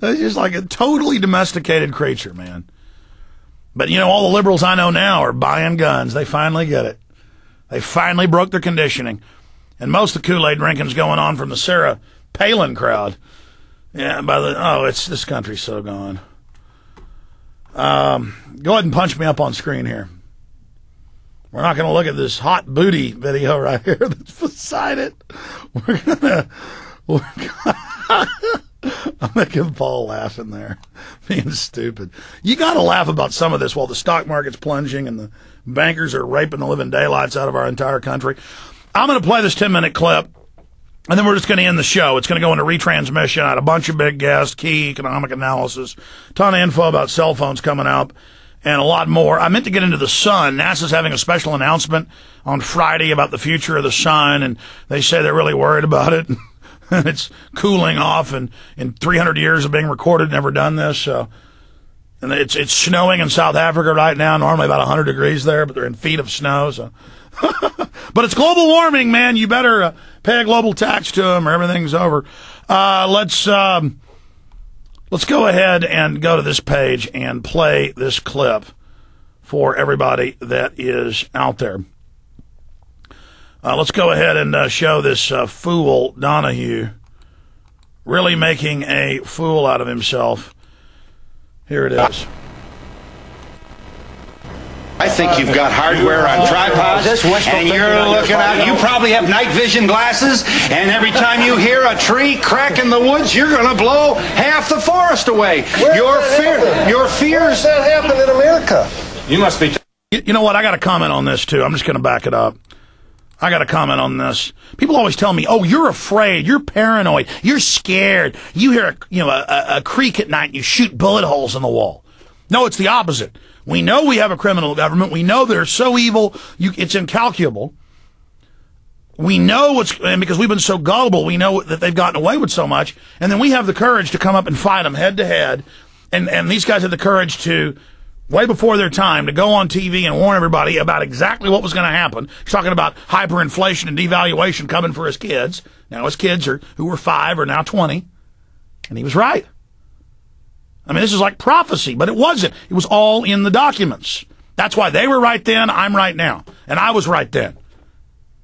It's just like a totally domesticated creature, man. But, you know, all the liberals I know now are buying guns. They finally get it. They finally broke their conditioning. And most of the Kool-Aid drinking's going on from the Sarah Palin crowd. Yeah, this country's so gone. Go ahead and punch me up on screen here. We're not going to look at this hot booty video right here that's beside it. I'm making Paul laugh in there, being stupid. You got to laugh about some of this while the stock market's plunging and the bankers are raping the living daylights out of our entire country. I'm going to play this 10-minute clip, and then we're just going to end the show. It's going to go into retransmission. I had a bunch of big guests, key economic analysis, ton of info about cell phones coming up, and a lot more. I meant to get into the sun. NASA's having a special announcement on Friday about the future of the sun, and they say they're really worried about it. And it's cooling off, and in 300 years of being recorded, never done this. So, and it's snowing in South Africa right now. Normally about 100 degrees there, but they're in feet of snow. So, but it's global warming, man. You better pay a global tax to them, or everything's over. Let's go ahead and go to this page and play this clip for everybody that is out there. Let's go ahead and show this fool, Donahue, really making a fool out of himself. Here it is. I think you've got hardware on tripods, and you're looking out. You probably have night vision glasses, and every time you hear a tree crack in the woods, you're going to blow half the forest away. Your fears. That happened in America. You must be. You know what? I got to comment on this, too. I'm just going to back it up. I got to comment on this. People always tell me, "Oh, you're afraid. You're paranoid. You're scared. You hear a creak at night, and you shoot bullet holes in the wall." No, it's the opposite. We know we have a criminal government. We know they're so evil, it's incalculable. We know and because we've been so gullible, we know that they've gotten away with so much, and then we have the courage to come up and fight them head to head. And these guys had the courage to, way before their time, to go on TV and warn everybody about exactly what was going to happen. He's talking about hyperinflation and devaluation coming for his kids. Now his kids who were 5 are now 20. And he was right. I mean, this is like prophecy, but it wasn't. It was all in the documents. That's why they were right then, I'm right now. And I was right then.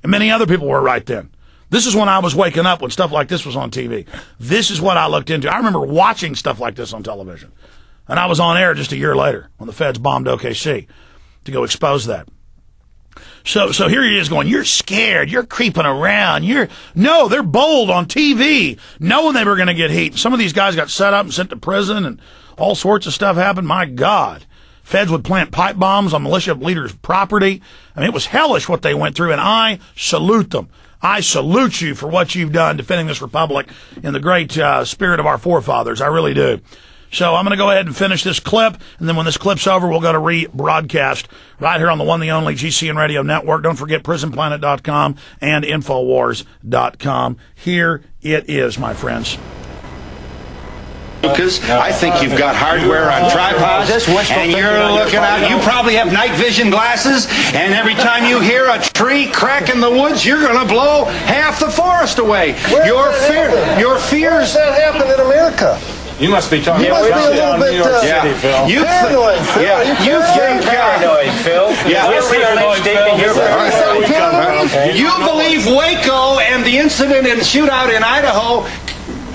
And many other people were right then. This is when I was waking up when stuff like this was on TV. This is what I looked into. I remember watching stuff like this on television. And I was on air just a year later when the feds bombed OKC to go expose that. So here he is going, "You're scared, you're creeping around, no, they're bold on TV, knowing they were going to get heat. Some of these guys got set up and sent to prison, and all sorts of stuff happened. My God. Feds would plant pipe bombs on militia leaders' property. I mean, it was hellish what they went through, and I salute them. I salute you for what you've done defending this republic in the great spirit of our forefathers. I really do. So I'm going to go ahead and finish this clip, and then when this clip's over, we'll go to rebroadcast right here on the one, the only GCN Radio Network. Don't forget PrisonPlanet.com and Infowars.com. Here it is, my friends. Because I think you've got hardware on tripods, and you're looking out. You probably have night vision glasses, and every time you hear a tree crack in the woods, you're going to blow half the forest away. Your fears. That happened in America. You must be talking about New York City, Phil. You paranoid, Phil. Yeah, you think paranoid, Phil. Yeah, you believe Waco and the incident and shootout in Idaho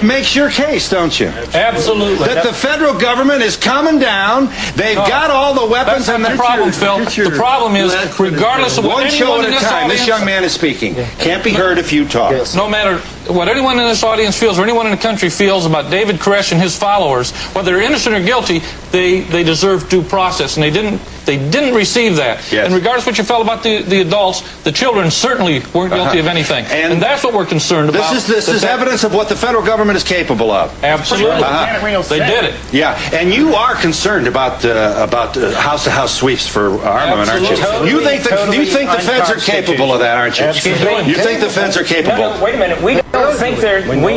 makes your case, don't you? Absolutely. That the federal government is coming down. They've got all the weapons. That's the problem, Phil. The problem is, regardless of what one show anyone at in a this time. audience, This young man is speaking. Can't be heard if you talk. No matter what anyone in this audience feels or anyone in the country feels about David Koresh and his followers, whether they're innocent or guilty, they deserve due process, and they didn't receive that. Yes. And regardless of what you felt about the adults, the children certainly weren't guilty of anything. And that's what we're concerned about. This is evidence of what the federal government is capable of. Absolutely. They did it. Yeah, and you are concerned about house-to-house sweeps for armament, aren't you? Totally. You think the feds are capable of that, aren't you? You think the feds are capable? No, wait a minute. We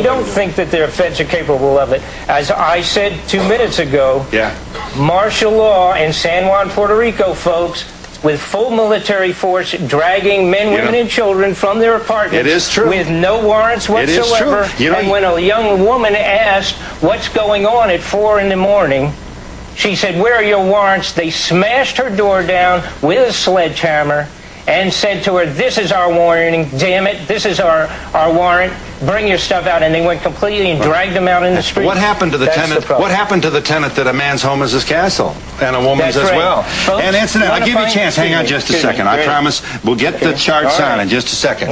don't think that their feds are capable of it. As I said 2 minutes ago, yeah. martial law in San Juan, Puerto Rico, folks, with full military force, dragging men, women, and children from their apartments. It is true. With no warrants whatsoever. It is true. You know, and when a young woman asked what's going on at 4 in the morning, she said, "Where are your warrants?" They smashed her door down with a sledgehammer and said to her, "This is our warning, damn it, this is our warrant, bring your stuff out." And they went completely and dragged them out in the street. What happened to the tenant? What happened to the tenant that a man's home is his castle and a woman's as well? Folks, and incident, I'll give you a chance. Hang on just a second. I promise we'll get the charts on in just a second.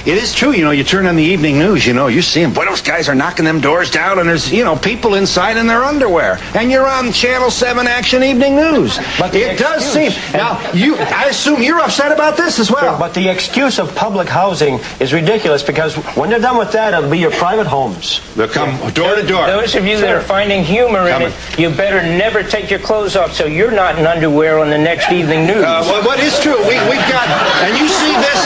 It is true. You know, you turn on the evening news. You know, you see them. Boy, those guys are knocking them doors down, and there's people inside in their underwear. And you're on Channel 7 Action Evening News. But it does seem. Now, I assume you're upset about this as well. But the excuse of public housing is ridiculous, because when they're done with that, it'll be your private homes. They'll come door to door. Those of you that are finding humor in it, you better never take your clothes off so you're not in underwear on the next evening news. Well, what is true, we've got, and you see this,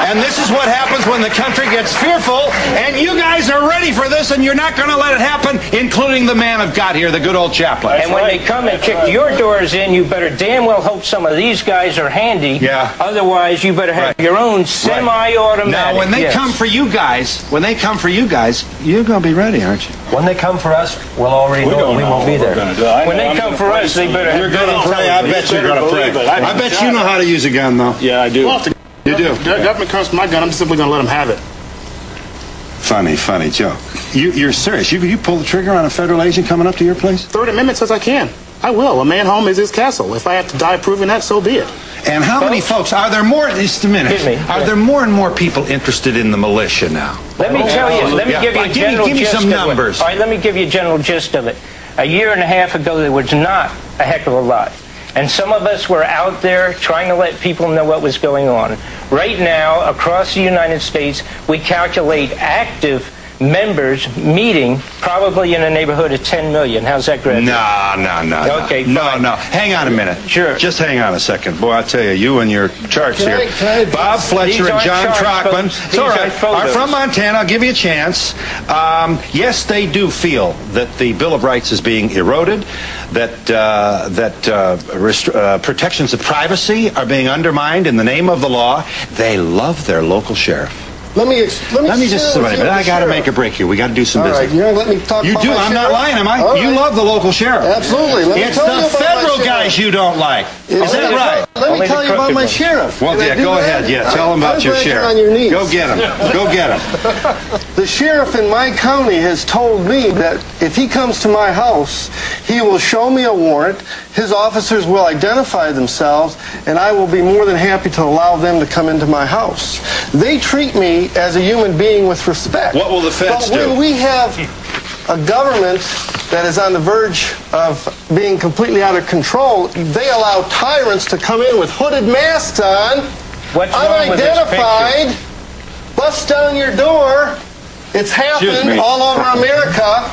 and this is what happens when the country gets fearful, and you guys are ready for this, and you're not going to let it happen, including the man of God here, the good old chaplain. And when they come and kick your doors in, you better damn well hope some of these guys are handy. Yeah. Otherwise, you better have your own semi-automatic. Now, when they come for you guys, you're going to be ready, aren't you? When they come for us, we'll already know we won't be there. When they come for us, they better have. You're going to pray. I bet you're going to pray. I bet you know how to use a gun, though. Yeah, I do. You do? The government comes for my gun, I'm simply going to let them have it. Funny joke. You're serious? You pull the trigger on a federal agent coming up to your place? Third Amendment says I can. I will. A man's home is his castle. If I have to die proving that, so be it. And how many folks, are there more, just a minute, are there more and more people interested in the militia now? Let me tell you, let me give you a general give me gist some numbers. All right, let me give you a general gist of it. A year and a half ago, there was not a heck of a lot. And some of us were out there trying to let people know what was going on. Right now, across the United States, we calculate active members meeting probably in the neighborhood of 10 million. How's that, Greg? No. Okay, No. fine. Hang on a minute. Sure. Just hang on a second. Boy, I tell you, you and your charts here. Bob Fletcher and John Trockman. It's all right. Are from Montana. I'll give you a chance. Yes, they do feel that the Bill of Rights is being eroded, that protections of privacy are being undermined in the name of the law. They love their local sheriff. Let me just wait a minute. I got to make a break here. We got to do some business. All right, you're going to let me talk You about do. my I'm sheriff? not lying, am I? All You right. love the local sheriff. Absolutely. Let me It's tell you the about my federal sheriff. guys you don't like. Is that right? Let me tell you about my sheriff. Well, Can I yeah, do go that? ahead. Yeah, tell them about your I'm sheriff. on your knees. Go get him. Go get him. The sheriff in my county has told me that if he comes to my house, he will show me a warrant, his officers will identify themselves, and I will be more than happy to allow them to come into my house. They treat me as a human being with respect. What will the feds do? But when we have a government that is on the verge of being completely out of control, they allow tyrants to come in with hooded masks on, What's wrong with this unidentified, bust down your door. It's happened all over America.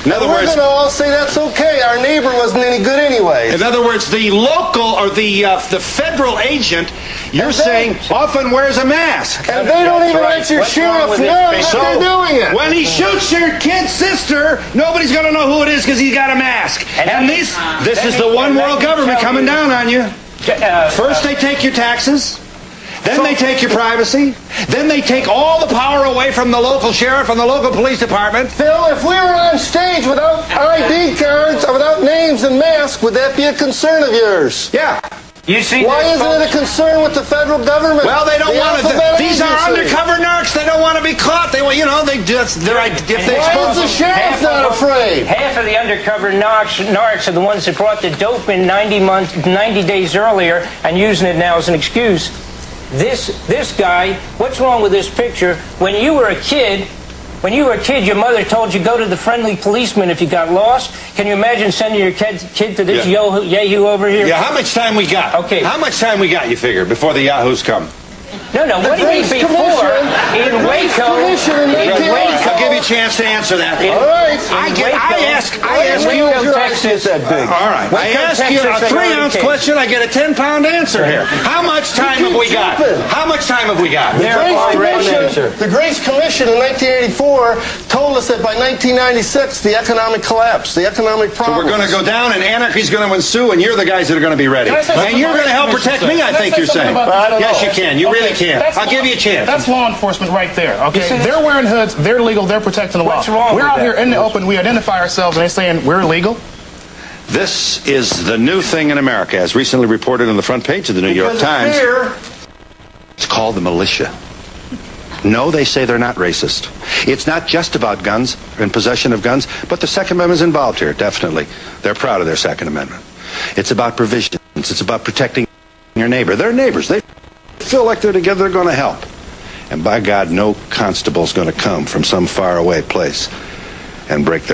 In other We're words, going to all say that's okay. Our neighbor wasn't any good anyway. in other words, the local or the federal agent, you're saying, often wears a mask. And they don't even let your sheriff know that they're doing it. When he shoots your kid's sister, nobody's going to know who it is because he's got a mask. And this is the one world government coming down on you. First they take your taxes. Then they take your privacy. Then they take all the power away from the local sheriff and the local police department. Phil, if we were on stage without ID cards or without names and masks, would that be a concern of yours? Yeah. You see Why this, isn't it a folks? concern with the federal government? Well, they don't The want to. alphabet These are agency. undercover narcs. They don't want to be caught. They, they just. If they Why expose is the sheriff not afraid? Half of the undercover narcs are the ones that brought the dope in 90 days earlier and using it now as an excuse. This guy, what's wrong with this picture? When you were a kid, your mother told you go to the friendly policeman if you got lost. Can you imagine sending your kid to this yahoo over here? Yeah, how much time we got? Okay. How much time we got, you figure, before the yahoos come? No, what do you mean before? In Waco. I'll give you a chance to answer that. All right. I ask you. Texas. All right. I ask you a 3-ounce question. I get a 10-pound answer here. How much time have we got? How much time have we got? The Grace Commission in 1984 told us that by 1996 the economic collapse, the economic So problem. we're going to go down, and anarchy's going to ensue, and you're the guys that are going to be ready. And you're going to help protect me, I think you're saying. Yes, you can. You really can. I'll give you a chance. That's law enforcement right there, okay? They're wearing hoods, they're legal, they're protecting the law. What's wrong We're with out that? here in the open, we identify ourselves, and they're saying we're illegal? This is the new thing in America, as recently reported on the front page of the New York Times. It's called the militia. No, they say they're not racist. It's not just about guns and possession of guns, but the Second Amendment is involved here, definitely. They're proud of their Second Amendment. It's about provisions. It's about protecting your neighbor. They're neighbors. They feel like they're together, they're going to help. And by God, no constable's going to come from some faraway place and break their